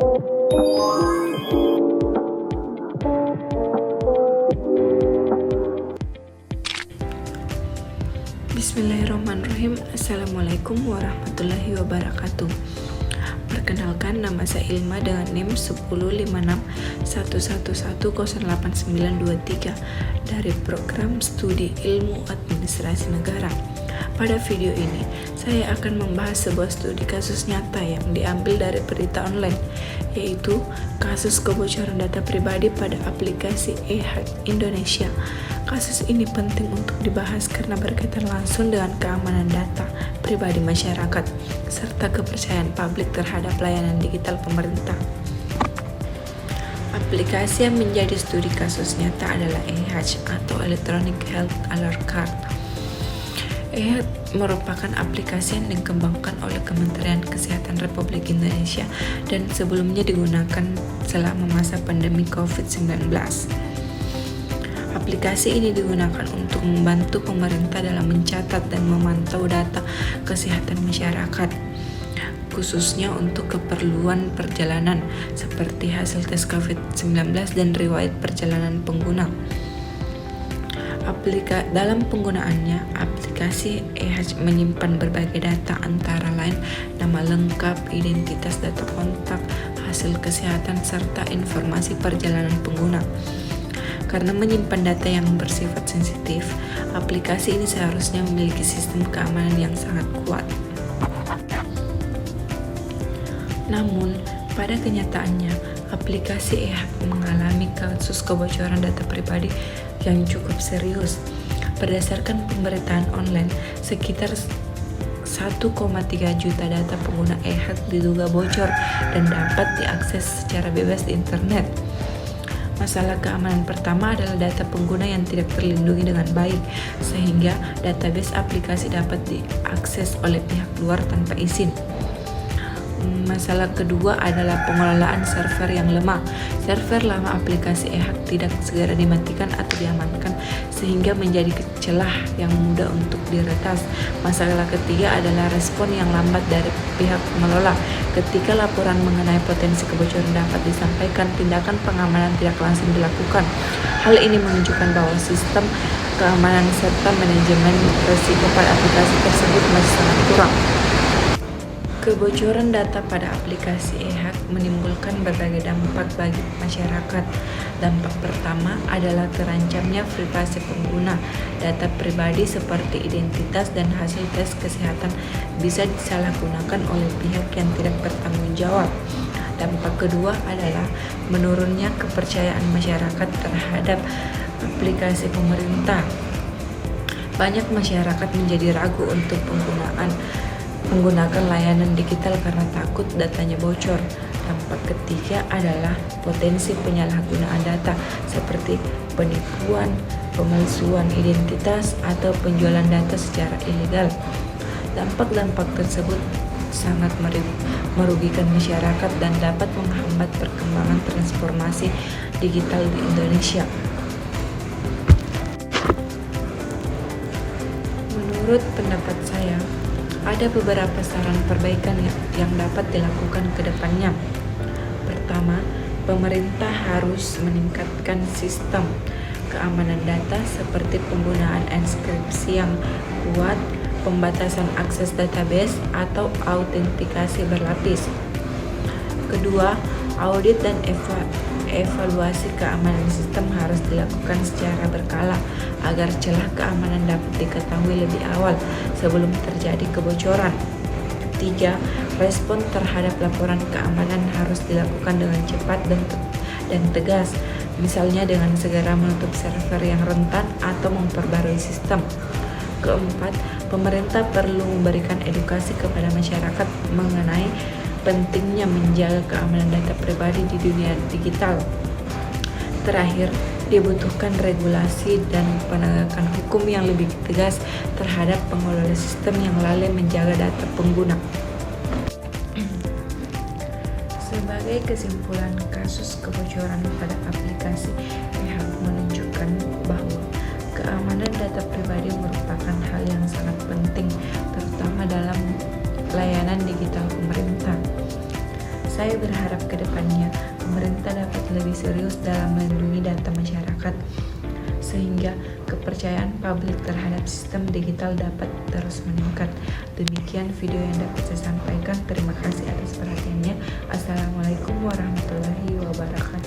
Bismillahirrahmanirrahim. Assalamualaikum warahmatullahi wabarakatuh. Perkenalkan, nama saya Ilma dengan NIM 105611108923 dari program studi ilmu administrasi negara. Pada video ini, saya akan membahas sebuah studi kasus nyata yang diambil dari berita online, yaitu kasus kebocoran data pribadi pada aplikasi e-Hack Indonesia. Kasus ini penting untuk dibahas karena berkaitan langsung dengan keamanan data pribadi masyarakat serta kepercayaan publik terhadap layanan digital pemerintah. Aplikasi yang menjadi studi kasus nyata adalah e-Hack atau Electronic Health Alert Card. e-Hack merupakan aplikasi yang dikembangkan oleh Kementerian Kesehatan Republik Indonesia dan sebelumnya digunakan selama masa pandemi COVID-19. Aplikasi ini digunakan untuk membantu pemerintah dalam mencatat dan memantau data kesehatan masyarakat, khususnya untuk keperluan perjalanan seperti hasil tes COVID-19 dan riwayat perjalanan pengguna. Dalam penggunaannya, aplikasi e-Hack menyimpan berbagai data antara lain nama lengkap, identitas, data kontak, hasil kesehatan, serta informasi perjalanan pengguna. Karena menyimpan data yang bersifat sensitif, aplikasi ini seharusnya memiliki sistem keamanan yang sangat kuat. Namun, pada kenyataannya, aplikasi e-Hack mengalami kasus kebocoran data pribadi yang cukup serius. Berdasarkan pemberitaan online, sekitar 1,3 juta data pengguna e-Hack diduga bocor dan dapat diakses secara bebas di internet. Masalah keamanan pertama adalah data pengguna yang tidak terlindungi dengan baik, sehingga database aplikasi dapat diakses oleh pihak luar tanpa izin. Masalah kedua adalah pengelolaan server yang lemah. Server lama aplikasi e-Hack tidak segera dimatikan atau diamankan, sehingga menjadi celah yang mudah untuk diretas. Masalah ketiga adalah respon yang lambat dari pihak pengelola. Ketika laporan mengenai potensi kebocoran dapat disampaikan, tindakan pengamanan tidak langsung dilakukan. Hal ini menunjukkan bahwa sistem keamanan serta manajemen risiko pada aplikasi tersebut masih sangat kurang. Kebocoran data pada aplikasi e-Hack menimbulkan berbagai dampak bagi masyarakat. Dampak pertama adalah terancamnya privasi pengguna. Data pribadi seperti identitas dan hasil tes kesehatan bisa disalahgunakan oleh pihak yang tidak bertanggung jawab. Dampak kedua adalah menurunnya kepercayaan masyarakat terhadap aplikasi pemerintah. Banyak masyarakat menjadi ragu untuk menggunakan layanan digital karena takut datanya bocor. Dampak ketiga adalah potensi penyalahgunaan data seperti penipuan, pemalsuan identitas, atau penjualan data secara ilegal. Dampak-dampak tersebut sangat merugikan masyarakat dan dapat menghambat perkembangan transformasi digital di Indonesia. Menurut pendapat saya, ada beberapa saran perbaikan yang dapat dilakukan ke depannya. Pertama, pemerintah harus meningkatkan sistem keamanan data seperti penggunaan enkripsi yang kuat, pembatasan akses database, atau autentikasi berlapis. Kedua, audit dan evaluasi keamanan sistem harus dilakukan secara berkala agar celah keamanan dapat diketahui lebih awal sebelum terjadi kebocoran. Ketiga, respon terhadap laporan keamanan harus dilakukan dengan cepat dan tegas, misalnya dengan segera menutup server yang rentan atau memperbarui sistem. Keempat, pemerintah perlu memberikan edukasi kepada masyarakat mengenai pentingnya menjaga keamanan data pribadi di dunia digital. Terakhir, dibutuhkan regulasi dan penegakan hukum yang lebih tegas terhadap pengelola sistem yang lalai menjaga data pengguna. Sebagai kesimpulan, kasus kebocoran pada aplikasi e-Hack menunjukkan bahwa keamanan data pribadi merupakan hal yang sangat penting, terutama dalam layanan digital pemerintah. Saya berharap ke depannya pemerintah dapat lebih serius dalam melindungi data masyarakat, sehingga kepercayaan publik terhadap sistem digital dapat terus meningkat. Demikian video yang dapat saya sampaikan. Terima kasih atas perhatiannya. Assalamualaikum warahmatullahi wabarakatuh.